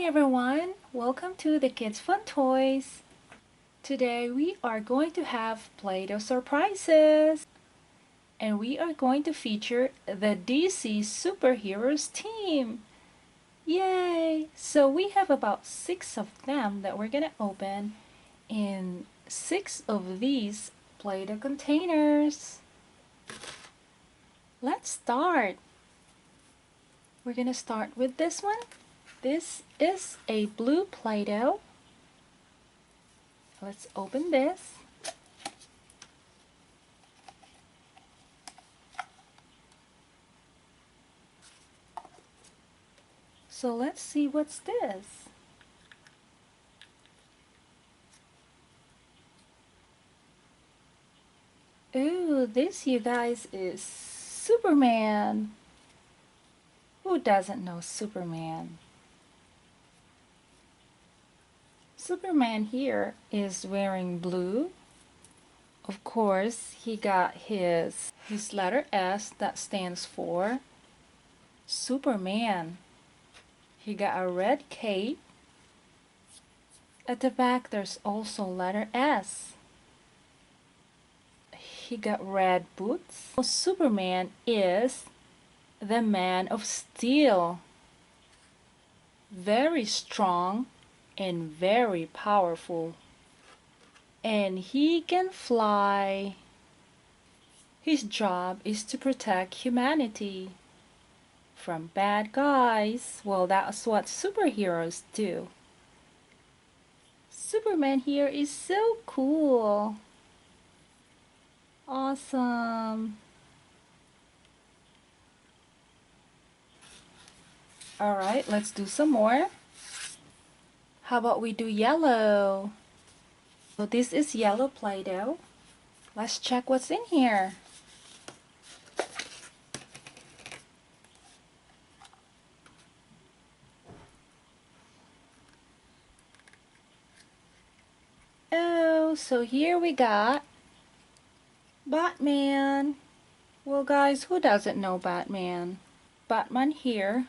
Hi everyone, welcome to the Kids Fun Toys. Today we are going to have Play-Doh surprises and we are going to feature the DC Superheroes team. Yay! So we have about 6 of them that we're gonna open in 6 of these Play-Doh containers. Let's start. We're gonna start with this one. This is a blue Play-Doh. Let's open this. So let's see what's this. Ooh, this you guys is Superman. Who doesn't know Superman? Superman here is wearing blue. Of course, he got his letter S that stands for Superman. He got a red cape. At the back there's also letter S. He got red boots. Superman is the Man of Steel. Very strong and very powerful. And he can fly. His job is to protect humanity from bad guys. Well, that's what superheroes do. Superman here is so cool. Awesome. Alright, let's do some more. How about we do yellow? So this is yellow Play-Doh. Let's check what's in here. Oh, so here we got Batman. Well guys, who doesn't know Batman? Batman here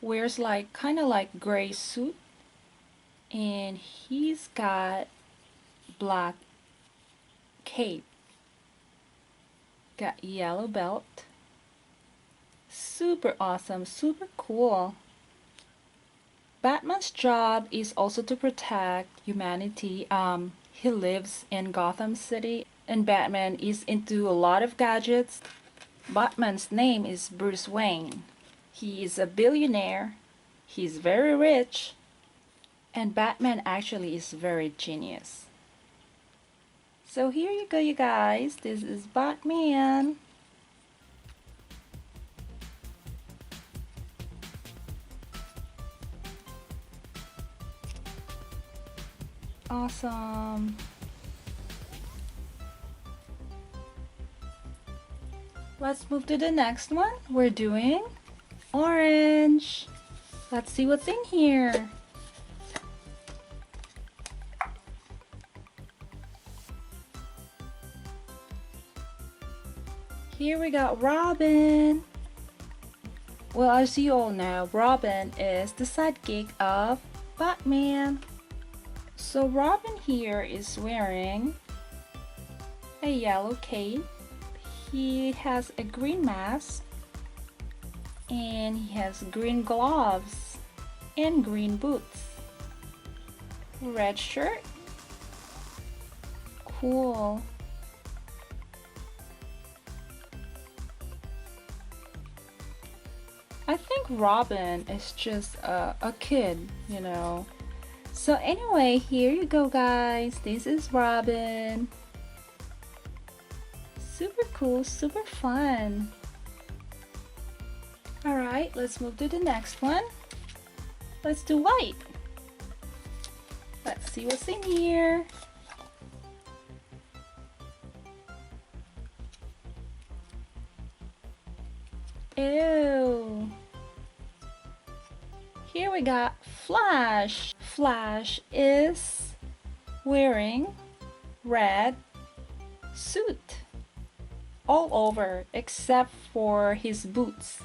wears like kind of like gray suit and he's got black cape, got yellow belt. Super awesome, super cool. Batman's job is also to protect humanity. He lives in Gotham City and Batman is into a lot of gadgets. Batman's name is Bruce Wayne. He is a billionaire. He's very rich. And Batman actually is very genius. So here you go, you guys. This is Batman. Awesome. Let's move to the next one. We're doing orange. Let's see what's in here. Here we got Robin. Well, as you all know, Robin is the sidekick of Batman. So Robin here is wearing a yellow cape. He has a green mask and he has green gloves and green boots. Red shirt. Cool. I think Robin is just a kid, you know. So anyway, here you go guys. This is Robin. Super cool, super fun. Alright, let's move to the next one. Let's do white. Let's see what's in here. Ew. Here we got Flash. Flash is wearing red suit all over except for his boots.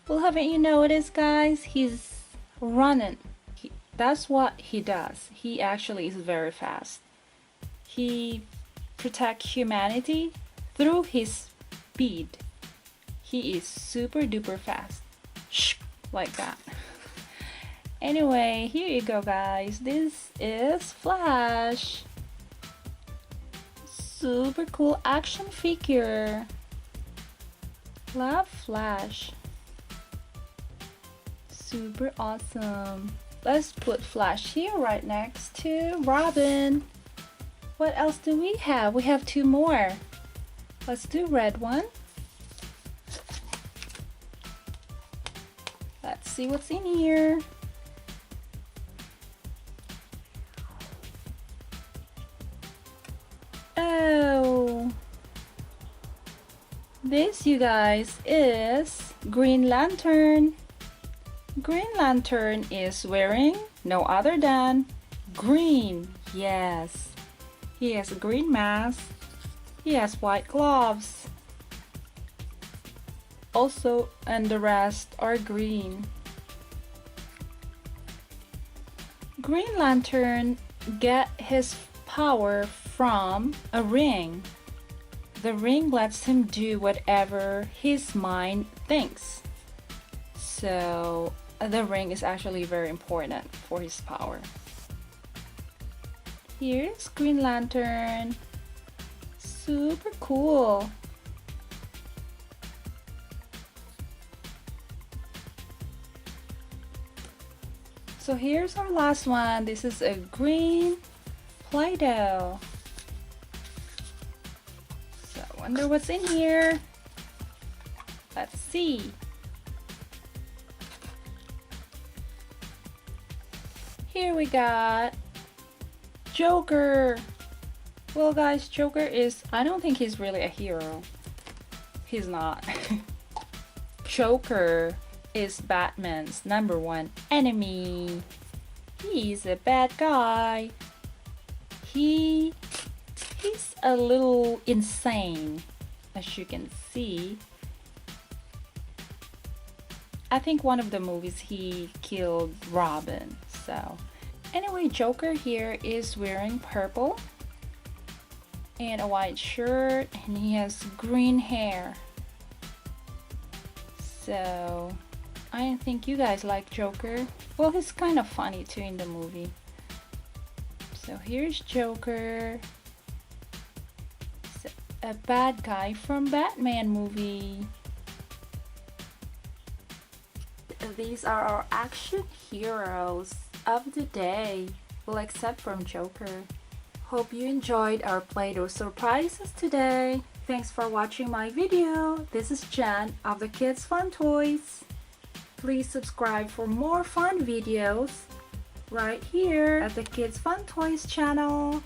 Well, haven't you noticed, guys? His running. That's what he does. He actually is very fast. He protects humanity through his speed. He is super duper fast. Shh, like that. Anyway, here you go, guys. This is Flash. Super cool action figure. Love Flash. Super awesome. Let's put Flash here right next to Robin. What else do we have? We have two more. Let's do red one. Let's see what's in here. Oh, this, you guys, is Green Lantern. Green Lantern is wearing no other than green. Yes, he has a green mask. He has white gloves. Also, and the rest are green. Green Lantern get his power from a ring. The ring lets him do whatever his mind thinks. So the ring is actually very important for his power. Here's Green Lantern. Super cool. So here's our last one. This is a green Play-Doh. So I wonder what's in here. Let's see. Here we got Joker. Well, guys, Joker is, I don't think he's really a hero. He's not. Joker is Batman's #1 enemy. He's a bad guy. He's a little insane, as you can see. I think one of the movies he killed Robin. So anyway, Joker here is wearing purple and a white shirt, and he has green hair. So I think you guys like Joker. Well, he's kind of funny too in the movie. So here's Joker. He's a bad guy from Batman movie. These are our action heroes of the day. Well, except from Joker. Hope you enjoyed our Play-Doh surprises today. Thanks for watching my video. This is Jen of the Kids Fun Toys. Please subscribe for more fun videos right here at the Kids Fun Toys channel.